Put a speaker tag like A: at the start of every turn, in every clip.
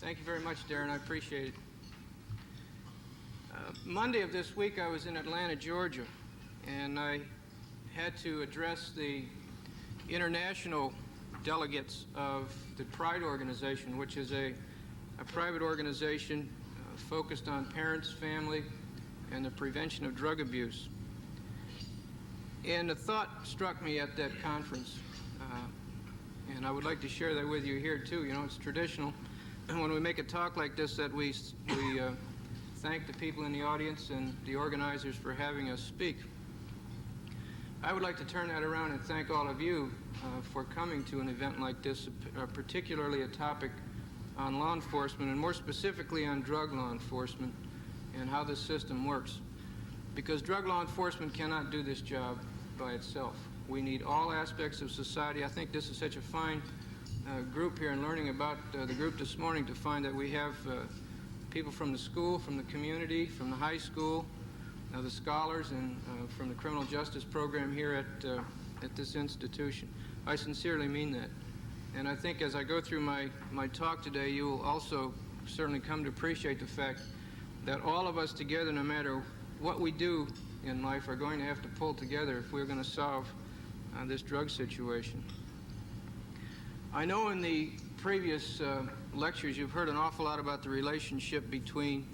A: Thank you very much, Darren. I appreciate it. Monday of this week, I was in Atlanta, Georgia, and I had to address the international delegates of the Pride organization, which is a private organization focused on parents, family, and the prevention of drug abuse. And a thought struck me at that conference, and I would like to share that with you here too. You know, it's traditional when we make a talk like this that we thank the people in the audience and the organizers for having us speak. I would like to turn that around and thank all of you for coming to an event like this, particularly a topic on law enforcement, and more specifically on drug law enforcement and how this system works. Because drug law enforcement cannot do this job by itself. We need all aspects of society. I think this is such a fine group here, and learning about the group this morning to find that we have people from the school, from the community, from the high school, the scholars, and from the criminal justice program here at this institution. I sincerely mean that. And I think as I go through my talk today, you will also certainly come to appreciate the fact that all of us together, no matter what we do in life, are going to have to pull together if we're going to solve this drug situation. I know in the previous lectures you've heard an awful lot about the relationship between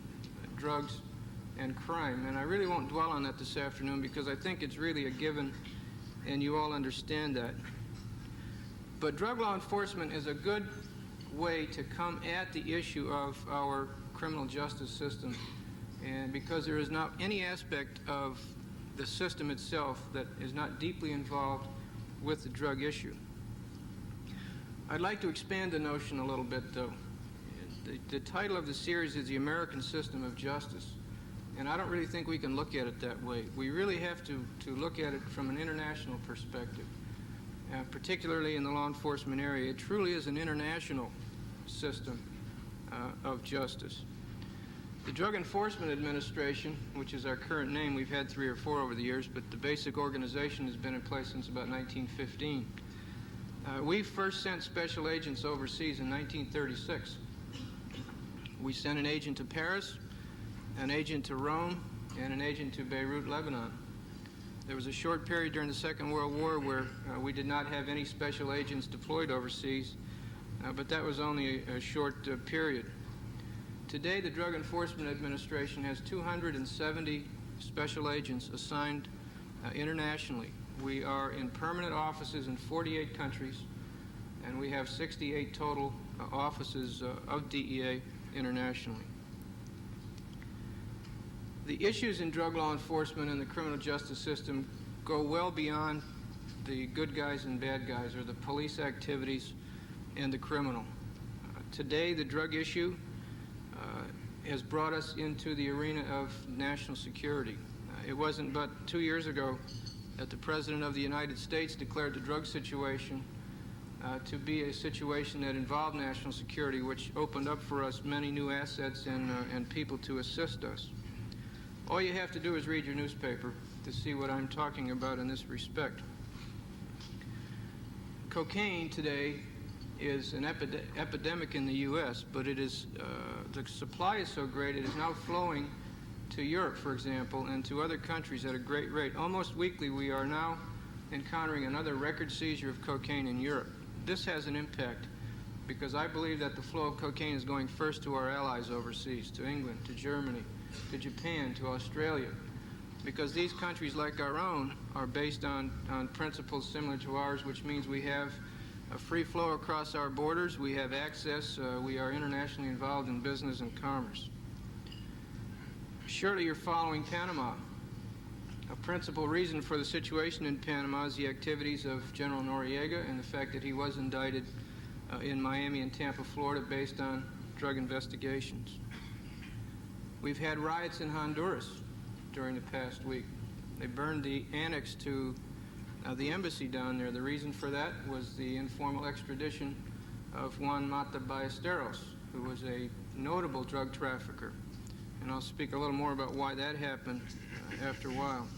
A: drugs and crime, and I really won't dwell on that this afternoon because I think it's really a given and you all understand that. But drug law enforcement is a good way to come at the issue of our criminal justice system, and because there is not any aspect of the system itself that is not deeply involved with the drug issue. I'd like to expand the notion a little bit, though. The title of the series is The American System of Justice, and I don't really think we can look at it that way. We really have to look at it from an international perspective, particularly in the law enforcement area. It truly is an international system of justice. The Drug Enforcement Administration, which is our current name, we've had 3 or 4 over the years, but the basic organization has been in place since about 1915. We first sent special agents overseas in 1936. We sent an agent to Paris, an agent to Rome, and an agent to Beirut, Lebanon. There was a short period during the Second World War where we did not have any special agents deployed overseas, but that was only a short period. Today, the Drug Enforcement Administration has 270 special agents assigned internationally. We are in permanent offices in 48 countries, and we have 68 total offices of DEA internationally. The issues in drug law enforcement and the criminal justice system go well beyond the good guys and bad guys, or the police activities and the criminal. Today, the drug issue has brought us into the arena of national security. It wasn't but 2 years ago that the President of the United States declared the drug situation to be a situation that involved national security, which opened up for us many new assets and people to assist us. All you have to do is read your newspaper to see what I'm talking about in this respect. Cocaine today is an epidemic in the U.S., but it is the supply is so great it is now flowing to Europe, for example, and to other countries at a great rate. Almost weekly, we are now encountering another record seizure of cocaine in Europe. This has an impact because I believe that the flow of cocaine is going first to our allies overseas, to England, to Germany, to Japan, to Australia, because these countries, like our own, are based on principles similar to ours, which means we have a free flow across our borders, we have access, we are internationally involved in business and commerce. Surely you're following Panama. A principal reason for the situation in Panama is the activities of General Noriega and the fact that he was indicted in Miami and Tampa, Florida, based on drug investigations. We've had riots in Honduras during the past week. They burned the annex to the embassy down there. The reason for that was the informal extradition of Juan Mata Ballesteros, who was a notable drug trafficker. And I'll speak a little more about why that happened after a while.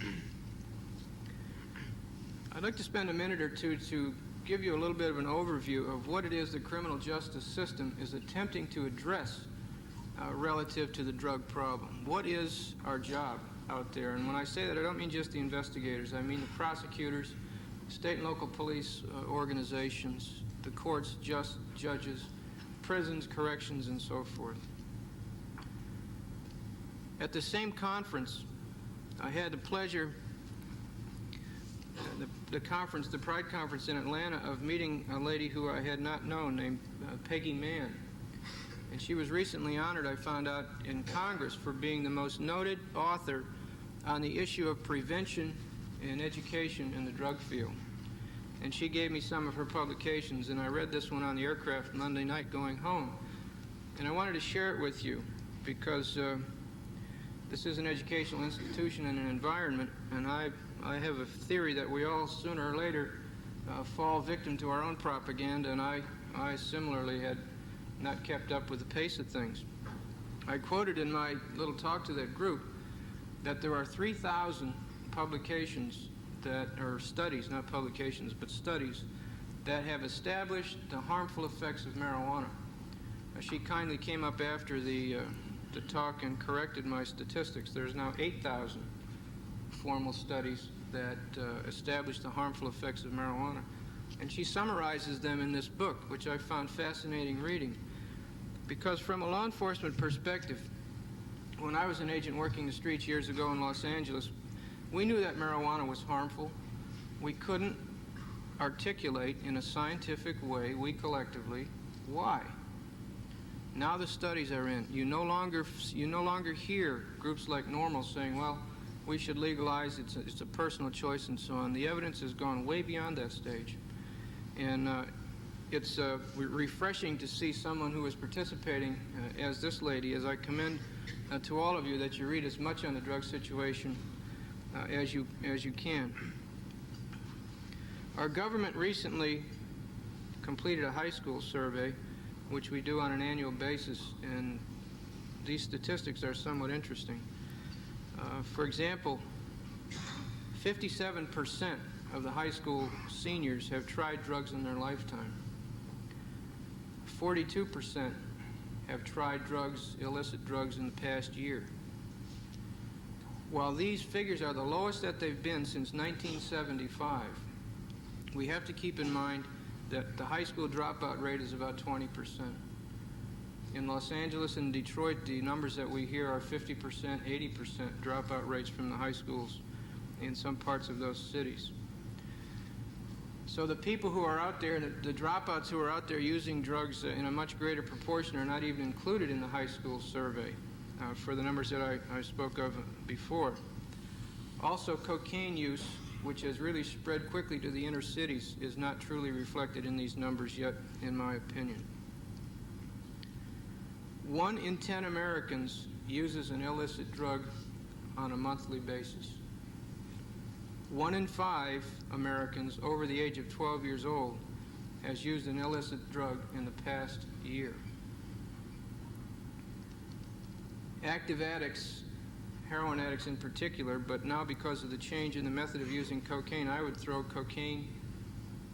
A: I'd like to spend a minute or two to give you a little bit of an overview of what it is the criminal justice system is attempting to address relative to the drug problem. What is our job out there? And when I say that, I don't mean just the investigators. I mean the prosecutors, state and local police organizations, the courts, judges, prisons, corrections, and so forth. At the same conference, I had the pleasure, the Pride Conference in Atlanta, of meeting a lady who I had not known named Peggy Mann. And she was recently honored, I found out, in Congress for being the most noted author on the issue of prevention and education in the drug field. And she gave me some of her publications, and I read this one on the aircraft Monday night going home. And I wanted to share it with you because this is an educational institution and an environment, and I have a theory that we all sooner or later fall victim to our own propaganda, and I similarly had not kept up with the pace of things. I quoted in my little talk to that group that there are 3,000 publications that are studies, not publications, but studies that have established the harmful effects of marijuana. She kindly came up after the talk and corrected my statistics. There's now 8,000 formal studies that establish the harmful effects of marijuana. And she summarizes them in this book, which I found fascinating reading. Because from a law enforcement perspective, when I was an agent working the streets years ago in Los Angeles, we knew that marijuana was harmful. We couldn't articulate in a scientific way, we collectively, why. Now the studies are in. You no longer hear groups like NORML saying, well, we should legalize, it's a personal choice and so on. The evidence has gone way beyond that stage. And it's refreshing to see someone who is participating as this lady, as I commend to all of you that you read as much on the drug situation as you can. Our government recently completed a high school survey, which we do on an annual basis, and these statistics are somewhat interesting. For example, 57% of the high school seniors have tried drugs in their lifetime. 42% have tried drugs, illicit drugs, in the past year. While these figures are the lowest that they've been since 1975, we have to keep in mind that the high school dropout rate is about 20%. In Los Angeles and Detroit, the numbers that we hear are 50%, 80% dropout rates from the high schools in some parts of those cities. So the people who are out there, the dropouts who are out there using drugs in a much greater proportion are not even included in the high school survey for the numbers that I spoke of before. Also, cocaine use, which has really spread quickly to the inner cities, is not truly reflected in these numbers yet, in my opinion. 1 in 10 Americans uses an illicit drug on a monthly basis. 1 in 5 Americans over the age of 12 years old has used an illicit drug in the past year. Active addicts, heroin addicts in particular, but now because of the change in the method of using cocaine, I would throw cocaine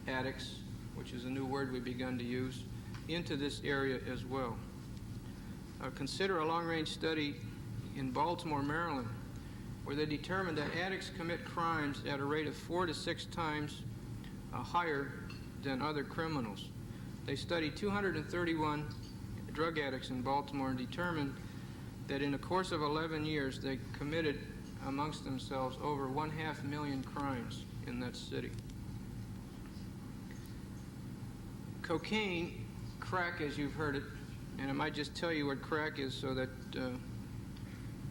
A: addicts, which is a new word we've begun to use, into this area as well. Consider a long-range study in Baltimore, Maryland, where they determined that addicts commit crimes at a rate of 4 to 6 times higher than other criminals. They studied 231 drug addicts in Baltimore and determined that in the course of 11 years, they committed amongst themselves over 500,000 crimes in that city. Cocaine, crack, as you've heard it, and I might just tell you what crack is so that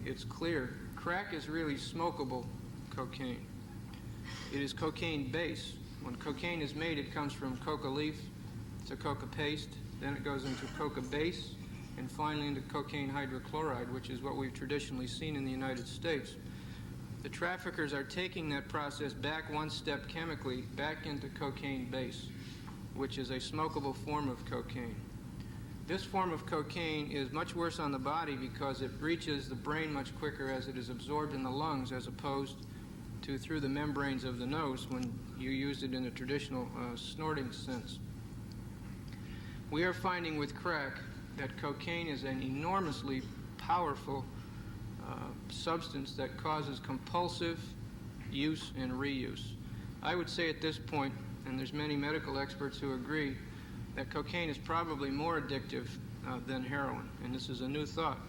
A: it's clear. Crack is really smokable cocaine. It is cocaine base. When cocaine is made, it comes from coca leaf. It's a coca paste. Then it goes into coca base, and finally into cocaine hydrochloride, which is what we've traditionally seen in the United States. The traffickers are taking that process back one step chemically, back into cocaine base, which is a smokable form of cocaine. This form of cocaine is much worse on the body because it reaches the brain much quicker as it is absorbed in the lungs as opposed through the membranes of the nose when you used it in a traditional snorting sense. We are finding with crack that cocaine is an enormously powerful substance that causes compulsive use and reuse. I would say at this point, and there's many medical experts who agree, that cocaine is probably more addictive than heroin, and this is a new thought.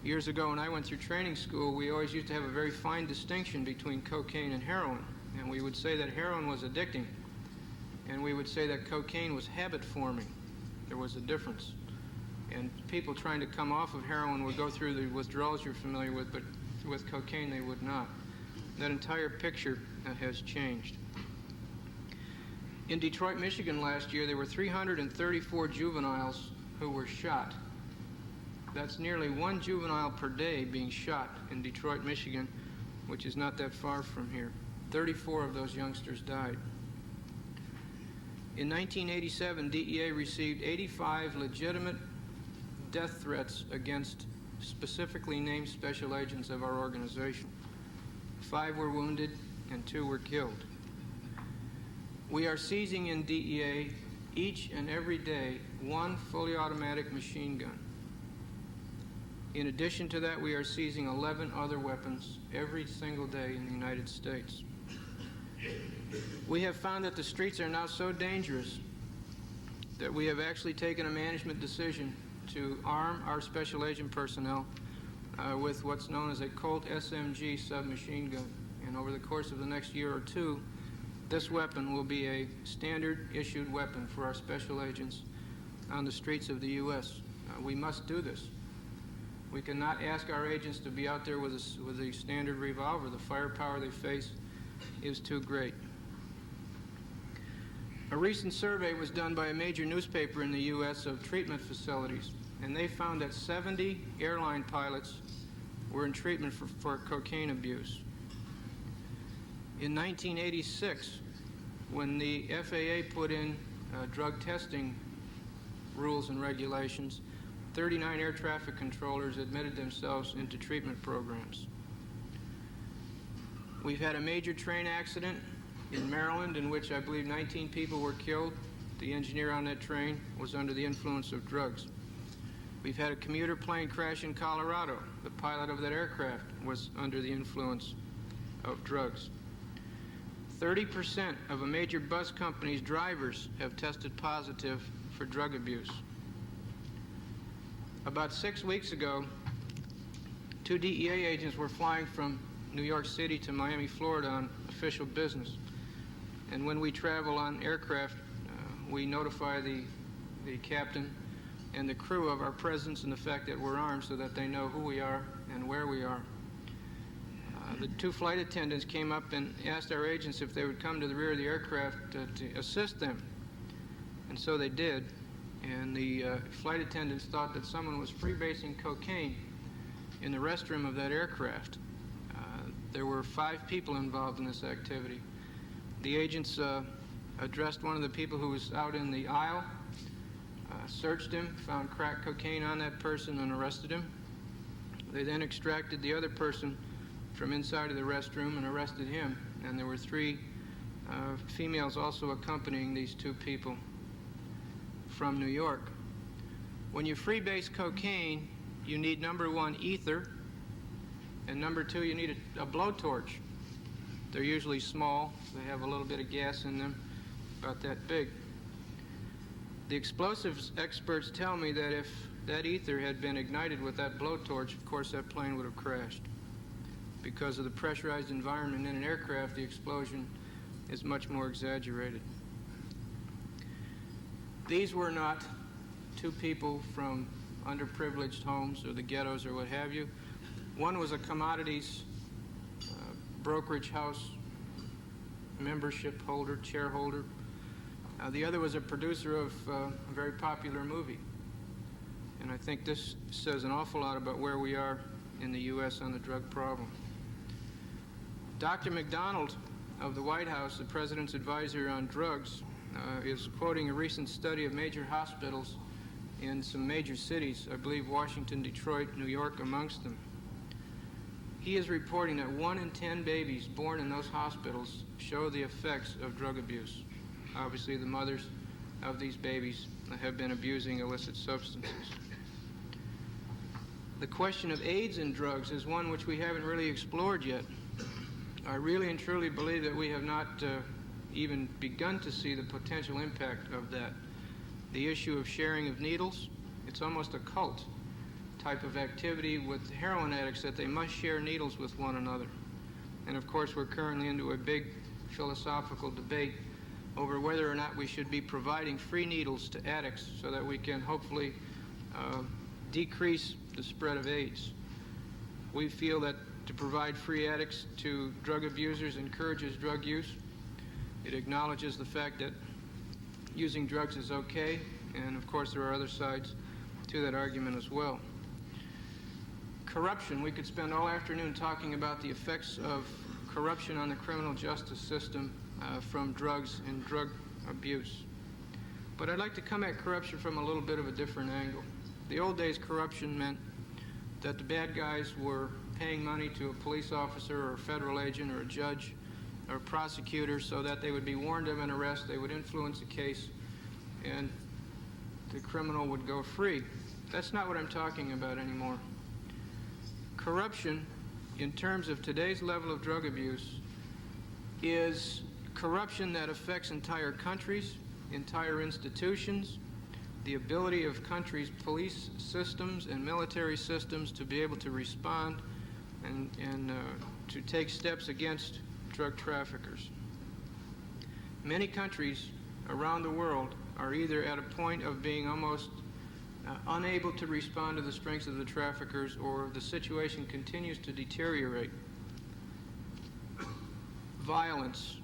A: Years ago when I went through training school, we always used to have a very fine distinction between cocaine and heroin, and we would say that heroin was addicting, and we would say that cocaine was habit forming. There was a difference. And people trying to come off of heroin would go through the withdrawals you're familiar with, but with cocaine they would not. That entire picture has changed. In Detroit, Michigan last year, there were 334 juveniles who were shot. That's nearly one juvenile per day being shot in Detroit, Michigan, which is not that far from here. 34 of those youngsters died. In 1987, DEA received 85 legitimate death threats against specifically named special agents of our organization. 5 were wounded and 2 were killed. We are seizing in DEA each and every day 1 fully automatic machine gun. In addition to that, we are seizing 11 other weapons every single day in the United States. We have found that the streets are now so dangerous that we have actually taken a management decision to arm our special agent personnel with what's known as a Colt SMG submachine gun. And over the course of the next year or 2, this weapon will be a standard issued weapon for our special agents on the streets of the U.S. We must do this. We cannot ask our agents to be out there with a standard revolver. The firepower they face is too great. A recent survey was done by a major newspaper in the U.S. of treatment facilities, and they found that 70 airline pilots were in treatment for cocaine abuse. In 1986, when the FAA put in drug testing rules and regulations, 39 air traffic controllers admitted themselves into treatment programs. We've had a major train accident in Maryland in which I believe 19 people were killed. The engineer on that train was under the influence of drugs. We've had a commuter plane crash in Colorado. The pilot of that aircraft was under the influence of drugs. 30% of a major bus company's drivers have tested positive for drug abuse. About 6 weeks ago, 2 DEA agents were flying from New York City to Miami, Florida on official business. And when we travel on aircraft, we notify the captain and the crew of our presence and the fact that we're armed so that they know who we are and where we are. The 2 flight attendants came up and asked our agents if they would come to the rear of the aircraft to assist them. And so they did. And the flight attendants thought that someone was freebasing cocaine in the restroom of that aircraft. There were 5 people involved in this activity. The agents addressed one of the people who was out in the aisle, searched him, found crack cocaine on that person, and arrested him. They then extracted the other person from inside of the restroom and arrested him. And there were 3 females also accompanying these 2 people from New York. When you freebase cocaine, you need number 1, ether, and number 2, you need a blowtorch. They're usually small. They have a little bit of gas in them, about that big. The explosives experts tell me that if that ether had been ignited with that blowtorch, of course that plane would have crashed. Because of the pressurized environment in an aircraft, the explosion is much more exaggerated. These were not 2 people from underprivileged homes or the ghettos or what have you. One was a commodities brokerage house membership holder, chairholder. The other was a producer of a very popular movie. And I think this says an awful lot about where we are in the U.S. on the drug problem. Dr. McDonald of the White House, the president's advisor on drugs, is quoting a recent study of major hospitals in some major cities, I believe Washington, Detroit, New York amongst them. he is reporting that 1 in 10 babies born in those hospitals show the effects of drug abuse. Obviously, the mothers of these babies have been abusing illicit substances. The question of AIDS and drugs is one which we haven't really explored yet. I really and truly believe that we have not even begun to see the potential impact of that. The issue of sharing of needles, it's almost a cult type of activity with heroin addicts, that they must share needles with one another. And of course, we're currently into a big philosophical debate over whether or not we should be providing free needles to addicts so that we can hopefully decrease the spread of AIDS. We feel that to provide free addicts to drug abusers encourages drug use. It acknowledges the fact that using drugs is okay, and of course there are other sides to that argument as well. Corruption. We could spend all afternoon talking about the effects of corruption on the criminal justice system from drugs and drug abuse. But I'd like to come at corruption from a little bit of a different angle. The old days, corruption meant that the bad guys were paying money to a police officer or a federal agent or a judge or a prosecutor so that they would be warned of an arrest, they would influence a case, and the criminal would go free. That's not what I'm talking about anymore. Corruption, in terms of today's level of drug abuse, is corruption that affects entire countries, entire institutions, the ability of countries' police systems and military systems to be able to respond and to take steps against drug traffickers. Many countries around the world are either at a point of being almost unable to respond to the strengths of the traffickers, or the situation continues to deteriorate. Violence.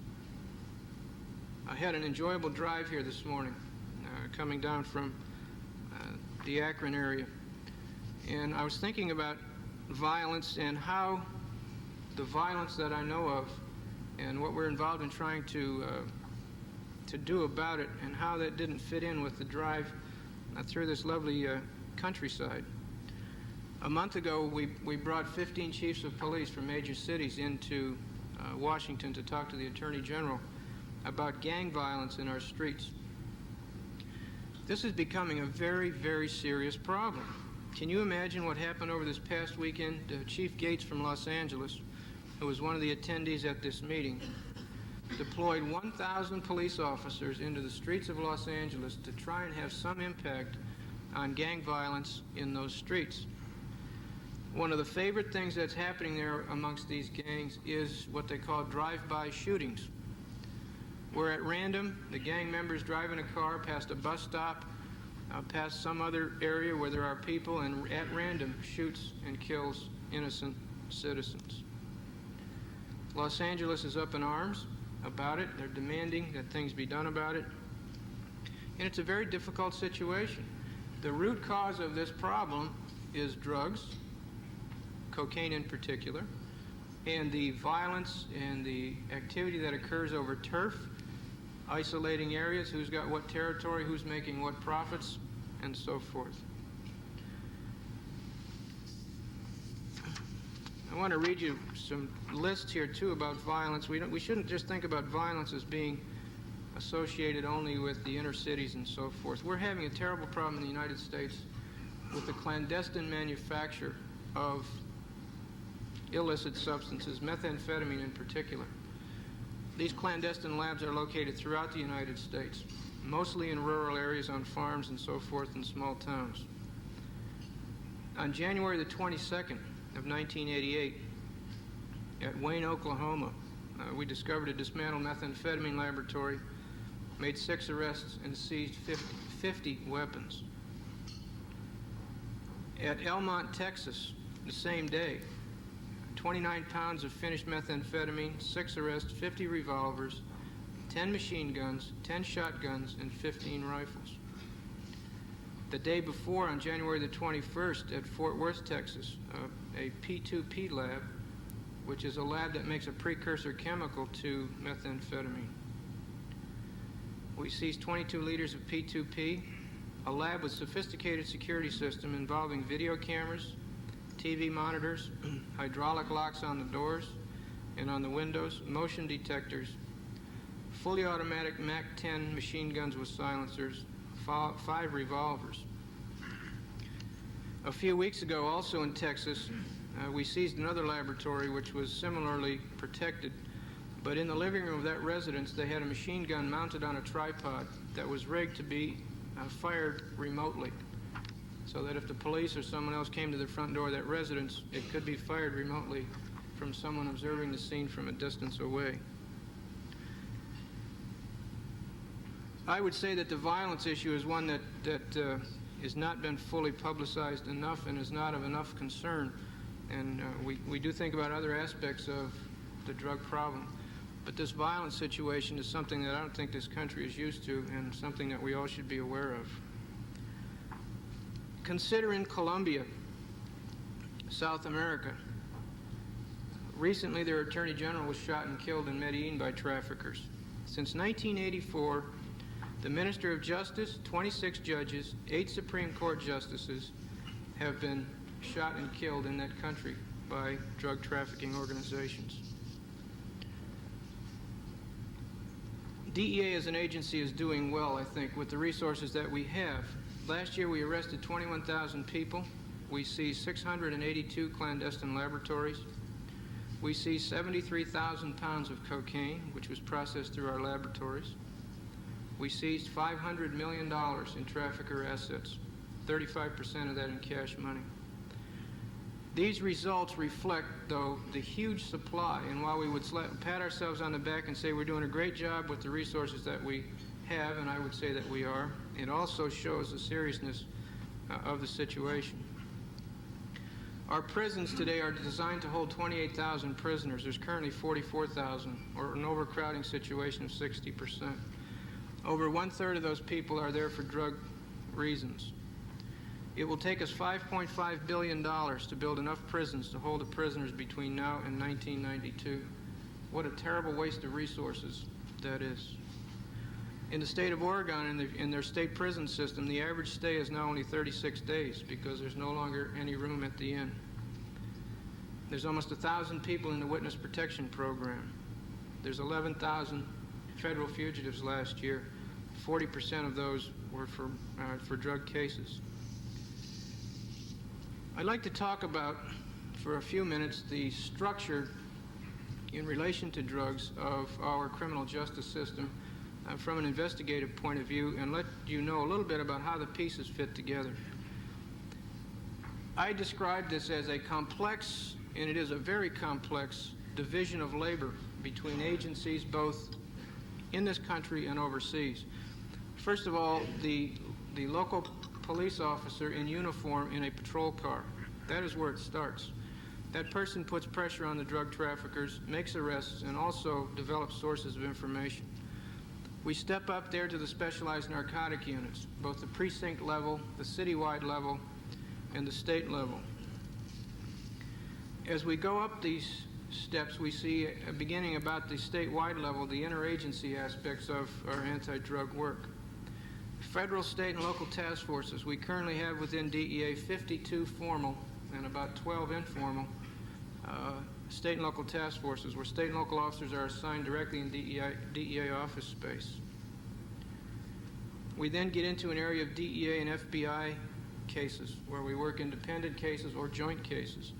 A: I had an enjoyable drive here this morning, coming down from the Akron area, and I was thinking about violence and how the violence that I know of and what we're involved in trying to do about it, and how that didn't fit in with the drive through this lovely countryside. A month ago, we brought 15 chiefs of police from major cities into Washington to talk to the Attorney General about gang violence in our streets. This is becoming a very, very serious problem. Can you imagine what happened over this past weekend? Chief Gates from Los Angeles, who was one of the attendees at this meeting, deployed 1,000 police officers into the streets of Los Angeles to try and have some impact on gang violence in those streets. One of the favorite things that's happening there amongst these gangs is what they call drive-by shootings, where at random the gang members drive in a car past a bus stop, past some other area where there are people, and at random shoots and kills innocent citizens. Los Angeles is up in arms about it. They're demanding that things be done about it. And it's a very difficult situation. The root cause of this problem is drugs, cocaine in particular, and the violence and the activity that occurs over turf, isolating areas, who's got what territory, who's making what profits, and so forth. I want to read you some lists here, too, about violence. We shouldn't just think about violence as being associated only with the inner cities and so forth. We're having a terrible problem in the United States with the clandestine manufacture of illicit substances, methamphetamine in particular. These clandestine labs are located throughout the United States, mostly in rural areas, on farms and so forth, in small towns. On January the 22nd of 1988, at Wayne, Oklahoma, we discovered a dismantled methamphetamine laboratory, made 6 arrests, and seized 50 weapons. At Elmont, Texas, the same day, 29 pounds of finished methamphetamine, 6 arrests, 50 revolvers, 10 machine guns, 10 shotguns, and 15 rifles. The day before, on January the 21st, at Fort Worth, Texas, a P2P lab, which is a lab that makes a precursor chemical to methamphetamine. We seized 22 liters of P2P, a lab with sophisticated security system involving video cameras, TV monitors, hydraulic locks on the doors and on the windows, motion detectors, fully automatic MAC-10 machine guns with silencers, 5 revolvers. A few weeks ago, also in Texas, we seized another laboratory which was similarly protected, but in the living room of that residence they had a machine gun mounted on a tripod that was rigged to be fired remotely, so that if the police or someone else came to the front door of that residence, it could be fired remotely from someone observing the scene from a distance away. I would say that the violence issue is one that has not been fully publicized enough and is not of enough concern. And we do think about other aspects of the drug problem. But this violence situation is something that I don't think this country is used to, and something that we all should be aware of. Consider in Colombia, South America. Recently, their Attorney General was shot and killed in Medellin by traffickers. Since 1984, the Minister of Justice, 26 judges, 8 Supreme Court justices have been shot and killed in that country by drug trafficking organizations. DEA as an agency is doing well, I think, with the resources that we have. Last year we arrested 21,000 people. We seized 682 clandestine laboratories. We seized 73,000 pounds of cocaine, which was processed through our laboratories. We seized $500 million in trafficker assets, 35% of that in cash money. These results reflect, though, the huge supply, and while we would pat ourselves on the back and say we're doing a great job with the resources that we have, and I would say that we are, it also shows the seriousness of the situation. Our prisons today are designed to hold 28,000 prisoners. There's currently 44,000, or an overcrowding situation of 60%. Over 1/3 of those people are there for drug reasons. It will take us $5.5 billion to build enough prisons to hold the prisoners between now and 1992. What a terrible waste of resources that is. In the state of Oregon, in their state prison system, the average stay is now only 36 days because there's no longer any room at the inn. There's almost 1,000 people in the witness protection program. There's 11,000 federal fugitives last year. 40% of those were for drug cases. I'd like to talk about, for a few minutes, the structure in relation to drugs of our criminal justice system from an investigative point of view, and let you know a little bit about how the pieces fit together. I describe this as a complex, and it is a very complex, division of labor between agencies both in this country and overseas. First of all, the local police officer in uniform in a patrol car. That is where it starts. That person puts pressure on the drug traffickers, makes arrests, and also develops sources of information. We step up there to the specialized narcotic units, both the precinct level, the citywide level, and the state level. As we go up these steps, we see, beginning about the statewide level, the interagency aspects of our anti-drug work. Federal, state, and local task forces. We currently have within DEA 52 formal and about 12 informal state and local task forces, where state and local officers are assigned directly in DEA office space. We then get into an area of DEA and FBI cases, where we work independent cases or joint cases.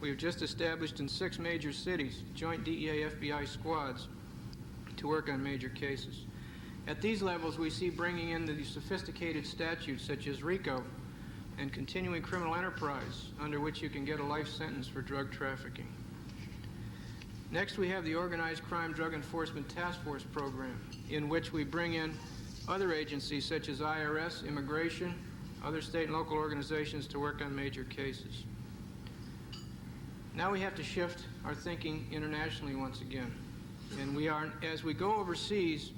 A: We have just established in 6 major cities joint DEA-FBI squads to work on major cases. At these levels, we see bringing in the sophisticated statutes such as RICO and continuing criminal enterprise, under which you can get a life sentence for drug trafficking. Next, we have the Organized Crime Drug Enforcement Task Force program, in which we bring in other agencies such as IRS, immigration, other state and local organizations to work on major cases. Now we have to shift our thinking internationally once again. And as we go overseas,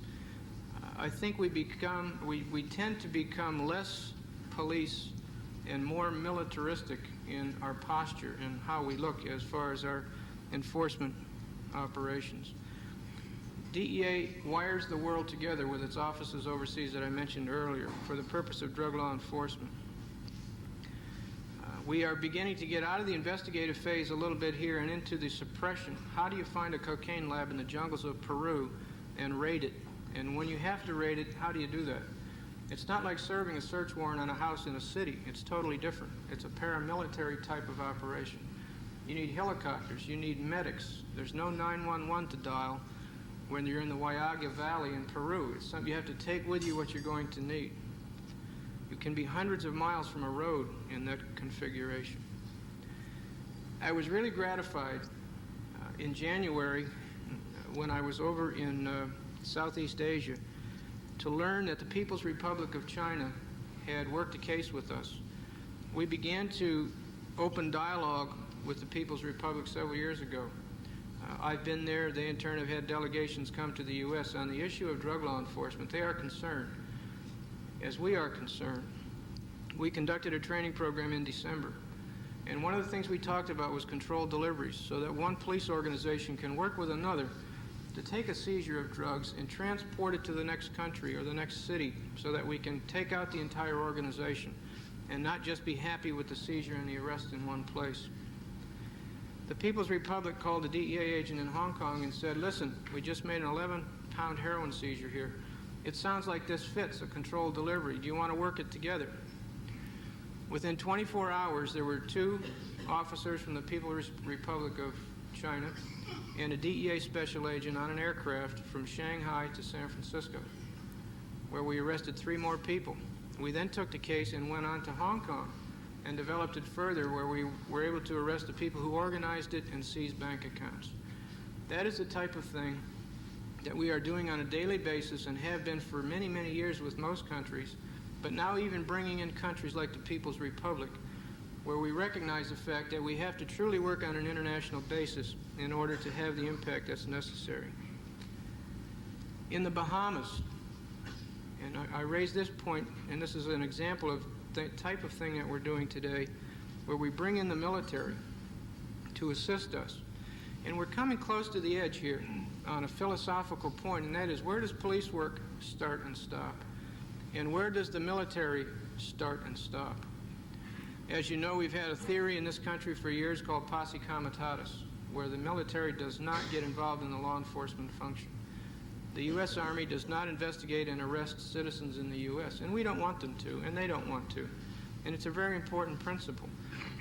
A: I think we tend to become less police and more militaristic in our posture and how we look as far as our enforcement operations. DEA wires the world together with its offices overseas that I mentioned earlier for the purpose of drug law enforcement. We are beginning to get out of the investigative phase a little bit here and into the suppression. How do you find a cocaine lab in the jungles of Peru and raid it? And when you have to raid it, how do you do that? It's not like serving a search warrant on a house in a city. It's totally different. It's a paramilitary type of operation. You need helicopters. You need medics. There's no 911 to dial when you're in the Huallaga Valley in Peru. It's something you have to take with you what you're going to need. You can be hundreds of miles from a road in that configuration. I was really gratified in January when I was over in Southeast Asia to learn that the People's Republic of China had worked a case with us. We began to open dialogue with the People's Republic several years ago. I've been there. They in turn have had delegations come to the U.S. on the issue of drug law enforcement. They are concerned, as we are concerned. We conducted a training program in December, and one of the things we talked about was controlled deliveries, so that one police organization can work with another to take a seizure of drugs and transport it to the next country or the next city so that we can take out the entire organization and not just be happy with the seizure and the arrest in one place. The People's Republic called a DEA agent in Hong Kong and said, listen, we just made an 11-pound heroin seizure here. It sounds like this fits a controlled delivery. Do you want to work it together? Within 24 hours, there were 2 officers from the People's Republic of China and a DEA special agent on an aircraft from Shanghai to San Francisco, where we arrested 3 more people. We then took the case and went on to Hong Kong and developed it further, where we were able to arrest the people who organized it and seize bank accounts. That is the type of thing that we are doing on a daily basis and have been for many, many years with most countries, but now even bringing in countries like the People's Republic, where we recognize the fact that we have to truly work on an international basis in order to have the impact that's necessary. In the Bahamas, and I raise this point, and this is an example of the type of thing that we're doing today, where we bring in the military to assist us. And we're coming close to the edge here on a philosophical point, and that is, where does police work start and stop? And where does the military start and stop? As you know, we've had a theory in this country for years called posse comitatus, where the military does not get involved in the law enforcement function. The U.S. Army does not investigate and arrest citizens in the U.S., and we don't want them to, and they don't want to. And it's a very important principle.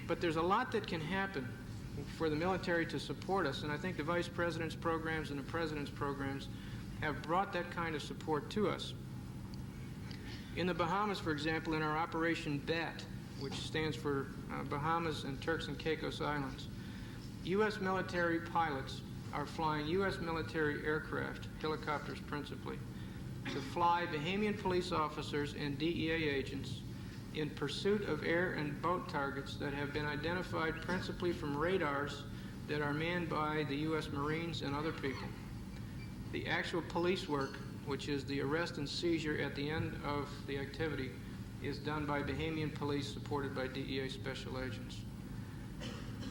A: But there's a lot that can happen for the military to support us, and I think the Vice President's programs and the President's programs have brought that kind of support to us. In the Bahamas, for example, in our Operation BAT, which stands for Bahamas and Turks and Caicos Islands, U.S. military pilots are flying U.S. military aircraft, helicopters principally, to fly Bahamian police officers and DEA agents in pursuit of air and boat targets that have been identified principally from radars that are manned by the U.S. Marines and other people. The actual police work, which is the arrest and seizure at the end of the activity, is done by Bahamian police supported by DEA special agents.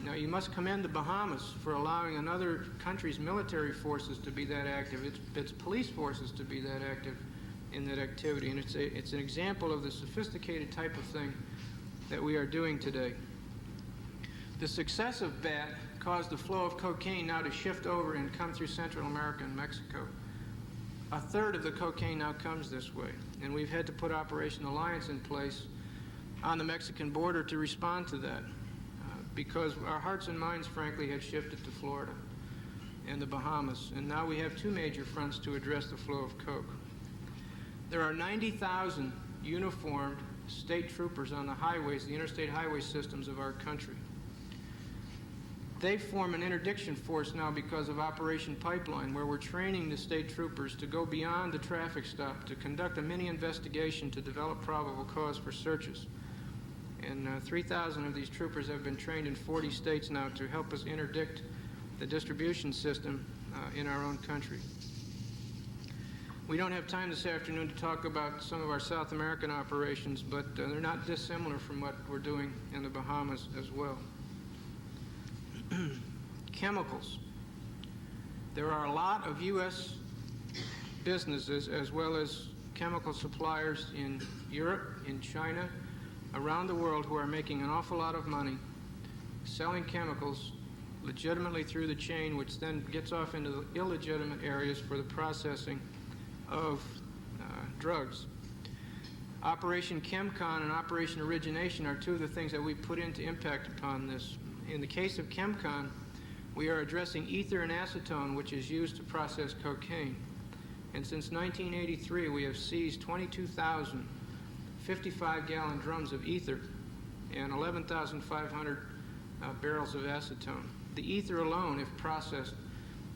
A: Now, you must commend the Bahamas for allowing another country's military forces to be that active, its police forces to be that active in that activity. And it's an example of the sophisticated type of thing that we are doing today. The success of BAT caused the flow of cocaine now to shift over and come through Central America and Mexico. A third of the cocaine now comes this way, and we've had to put Operation Alliance in place on the Mexican border to respond to that. Because our hearts and minds, frankly, had shifted to Florida and the Bahamas, and now we have 2 major fronts to address the flow of coke. There are 90,000 uniformed state troopers on the highways, the interstate highway systems of our country. They form an interdiction force now because of Operation Pipeline, where we're training the state troopers to go beyond the traffic stop, to conduct a mini investigation to develop probable cause for searches. And 3,000 of these troopers have been trained in 40 states now to help us interdict the distribution system in our own country. We don't have time this afternoon to talk about some of our South American operations, but they're not dissimilar from what we're doing in the Bahamas as well. Chemicals. There are a lot of U.S. businesses as well as chemical suppliers in Europe, in China, around the world who are making an awful lot of money selling chemicals legitimately through the chain, which then gets off into the illegitimate areas for the processing of drugs. Operation ChemCon and Operation Origination are two of the things that we put in to impact upon this. In the case of ChemCon, we are addressing ether and acetone, which is used to process cocaine. And since 1983, we have seized 22,000 55-gallon drums of ether and 11,500 barrels of acetone. The ether alone, if processed,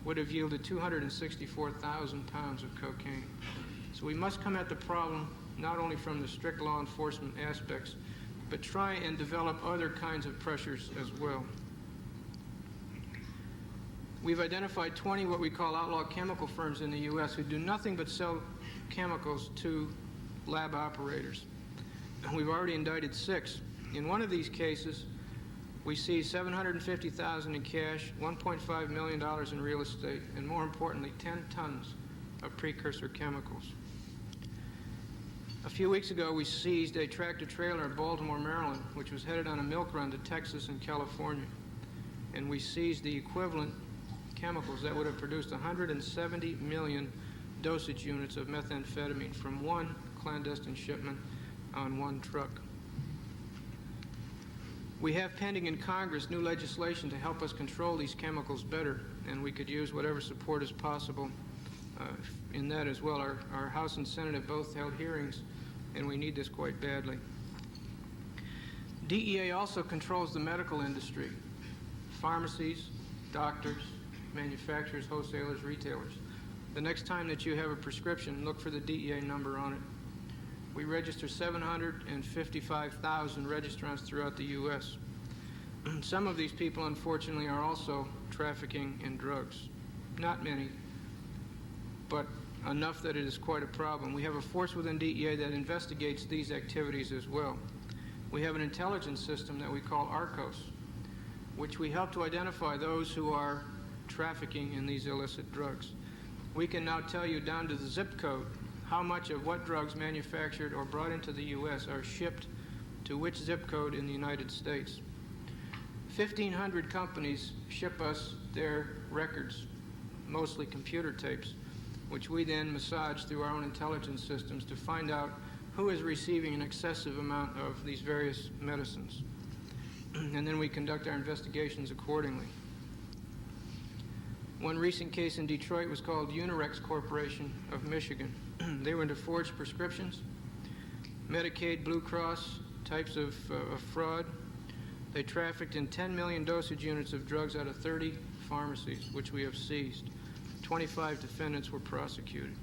A: would have yielded 264,000 pounds of cocaine. So we must come at the problem not only from the strict law enforcement aspects, but try and develop other kinds of pressures as well. We've identified 20 what we call outlaw chemical firms in the U.S. who do nothing but sell chemicals to lab operators. And we've already indicted 6. In one of these cases, we seized $750,000 in cash, $1.5 million in real estate, and more importantly, 10 tons of precursor chemicals. A few weeks ago, we seized a tractor-trailer in Baltimore, Maryland, which was headed on a milk run to Texas and California. And we seized the equivalent chemicals that would have produced 170 million dosage units of methamphetamine from one clandestine shipment on one truck. We have pending in Congress new legislation to help us control these chemicals better, and we could use whatever support is possible in that as well. Our House and Senate have both held hearings, and we need this quite badly. DEA also controls the medical industry, pharmacies, doctors, manufacturers, wholesalers, retailers. The next time that you have a prescription, look for the DEA number on it. We register 755,000 registrants throughout the U.S. Some of these people, unfortunately, are also trafficking in drugs. Not many, but enough that it is quite a problem. We have a force within DEA that investigates these activities as well. We have an intelligence system that we call ARCOS, which we help to identify those who are trafficking in these illicit drugs. We can now tell you down to the zip code how much of what drugs manufactured or brought into the U.S. are shipped to which zip code in the United States. 1,500 companies ship us their records, mostly computer tapes, which we then massage through our own intelligence systems to find out who is receiving an excessive amount of these various medicines. And then we conduct our investigations accordingly. One recent case in Detroit was called Unirex Corporation of Michigan. They were into forged prescriptions, Medicaid, Blue Cross types of fraud. They trafficked in 10 million dosage units of drugs out of 30 pharmacies, which we have seized. 25 defendants were prosecuted.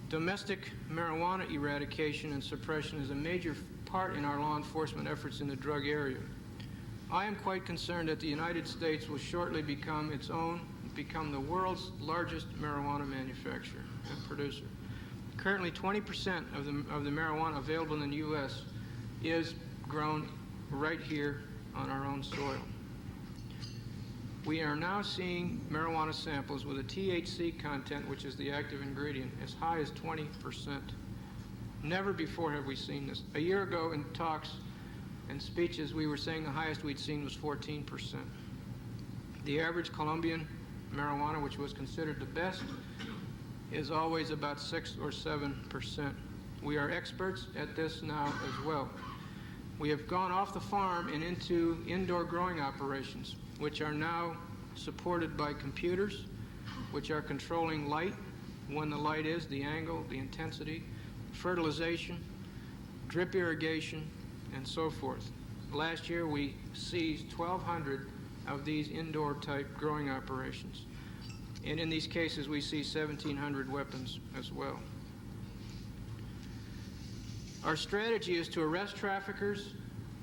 A: Domestic marijuana eradication and suppression is a major part in our law enforcement efforts in the drug area. I am quite concerned that the United States will shortly become the world's largest marijuana manufacturer and producer. Currently, 20% of the marijuana available in the U.S. is grown right here on our own soil. We are now seeing marijuana samples with a THC content, which is the active ingredient, as high as 20%. Never before have we seen this. A year ago in talks and speeches, we were saying the highest we'd seen was 14%. The average Colombian marijuana, which was considered the best, is always about 6 or 7%. We are experts at this now as well. We have gone off the farm and into indoor growing operations, which are now supported by computers, which are controlling light, when the light is, the angle, the intensity, fertilization, drip irrigation, and so forth. Last year we seized 1,200 of these indoor type growing operations. And in these cases we see 1,700 weapons as well. Our strategy is to arrest traffickers,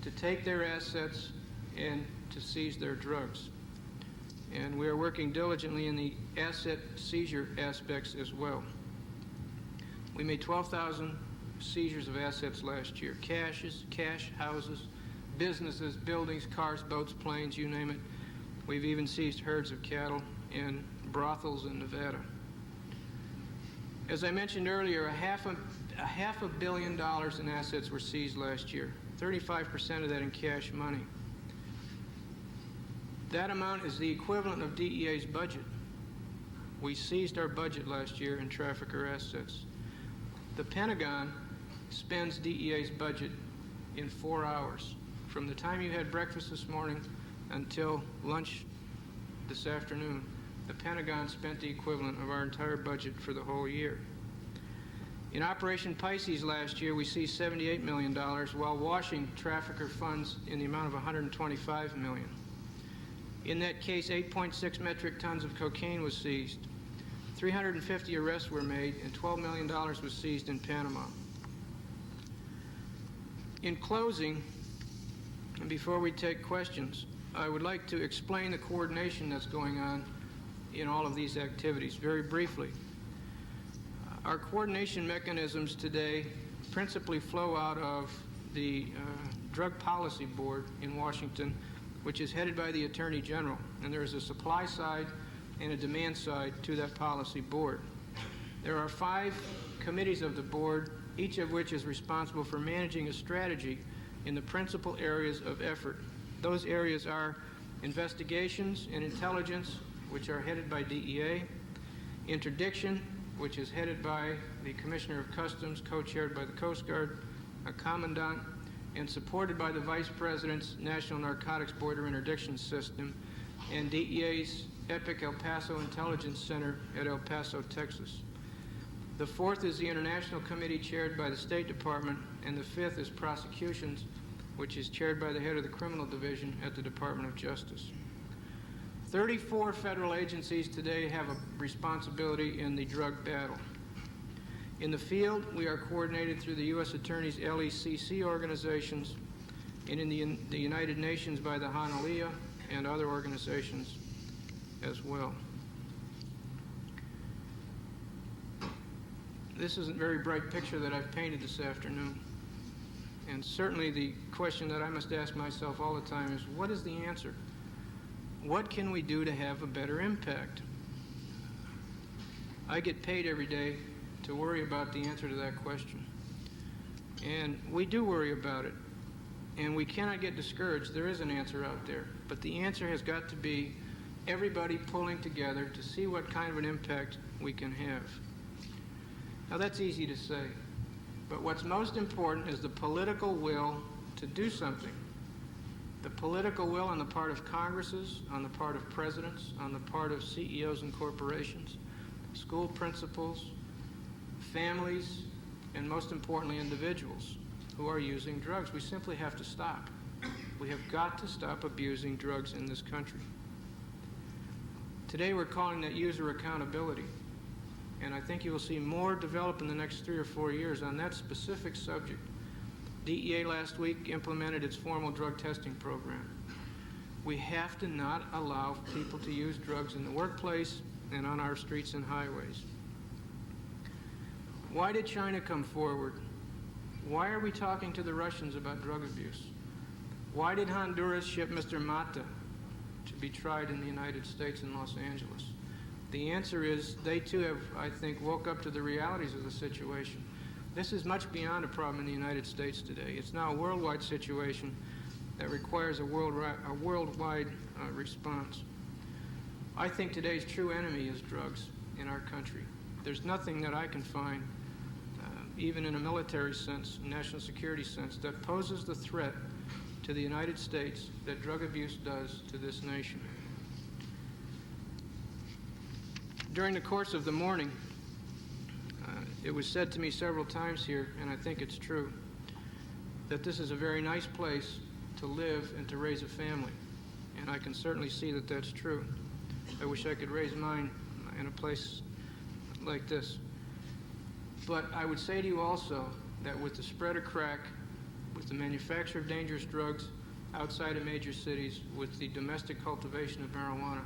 A: to take their assets, and to seize their drugs. And we are working diligently in the asset seizure aspects as well. We made 12,000 seizures of assets last year. Cash, houses, businesses, buildings, cars, boats, planes, you name it. We've even seized herds of cattle in brothels in Nevada. As I mentioned earlier, a half a billion dollars in assets were seized last year, 35% of that in cash money. That amount is the equivalent of DEA's budget. We seized our budget last year in trafficker assets. The Pentagon spends DEA's budget in 4 hours, from the time you had breakfast this morning until lunch this afternoon. The Pentagon spent the equivalent of our entire budget for the whole year. In Operation Pisces last year, we seized $78 million while washing trafficker funds in the amount of $125 million. In that case, 8.6 metric tons of cocaine was seized. 350 arrests were made, and $12 million was seized in Panama. In closing, and before we take questions, I would like to explain the coordination that's going on in all of these activities very briefly. Our coordination mechanisms today principally flow out of the Drug Policy Board in Washington, which is headed by the Attorney General, and there is a supply side and a demand side to that policy board. There are 5 committees of the board, each of which is responsible for managing a strategy in the principal areas of effort. Those areas are investigations and intelligence, which are headed by DEA, interdiction, which is headed by the Commissioner of Customs, co-chaired by the Coast Guard, a commandant, and supported by the Vice President's National Narcotics Border Interdiction System and DEA's EPIC El Paso Intelligence Center at El Paso, Texas. The 4th is the International Committee chaired by the State Department, and the 5th is Prosecutions, which is chaired by the head of the Criminal Division at the Department of Justice. 34 federal agencies today have a responsibility in the drug battle. In the field, we are coordinated through the U.S. Attorney's LECC organizations, and in the United Nations by the Honolulu and other organizations as well. This is a very bright picture that I've painted this afternoon. And certainly the question that I must ask myself all the time is, what is the answer? What can we do to have a better impact? I get paid every day to worry about the answer to that question. And we do worry about it. And we cannot get discouraged. There is an answer out there. But the answer has got to be everybody pulling together to see what kind of an impact we can have. Now, that's easy to say. But what's most important is the political will to do something. The political will on the part of Congresses, on the part of presidents, on the part of CEOs and corporations, school principals, families, and most importantly, individuals who are using drugs. We simply have to stop. We have got to stop abusing drugs in this country. Today we're calling that user accountability. And I think you will see more develop in the next 3 or 4 years on that specific subject. DEA last week implemented its formal drug testing program. We have to not allow people to use drugs in the workplace and on our streets and highways. Why did China come forward? Why are we talking to the Russians about drug abuse? Why did Honduras ship Mr. Mata to be tried in the United States in Los Angeles? The answer is they too have, I think, woke up to the realities of the situation. This is much beyond a problem in the United States today. It's now a worldwide situation that requires a worldwide response. I think today's true enemy is drugs in our country. There's nothing that I can find, even in a military sense, national security sense, that poses the threat to the United States that drug abuse does to this nation. During the course of the morning, it was said to me several times here, and I think it's true, that this is a very nice place to live and to raise a family. And I can certainly see that that's true. I wish I could raise mine in a place like this. But I would say to you also that with the spread of crack, with the manufacture of dangerous drugs outside of major cities, with the domestic cultivation of marijuana,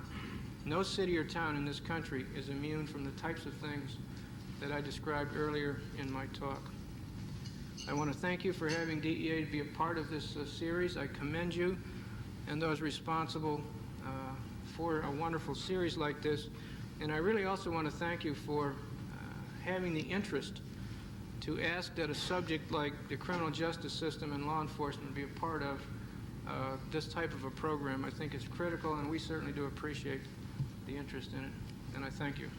A: no city or town in this country is immune from the types of things that I described earlier in my talk. I want to thank you for having DEA to be a part of this series. I commend you and those responsible for a wonderful series like this. And I really also want to thank you for having the interest to ask that a subject like the criminal justice system and law enforcement be a part of this type of a program. I think it's critical, and we certainly do appreciate the interest in it, and I thank you.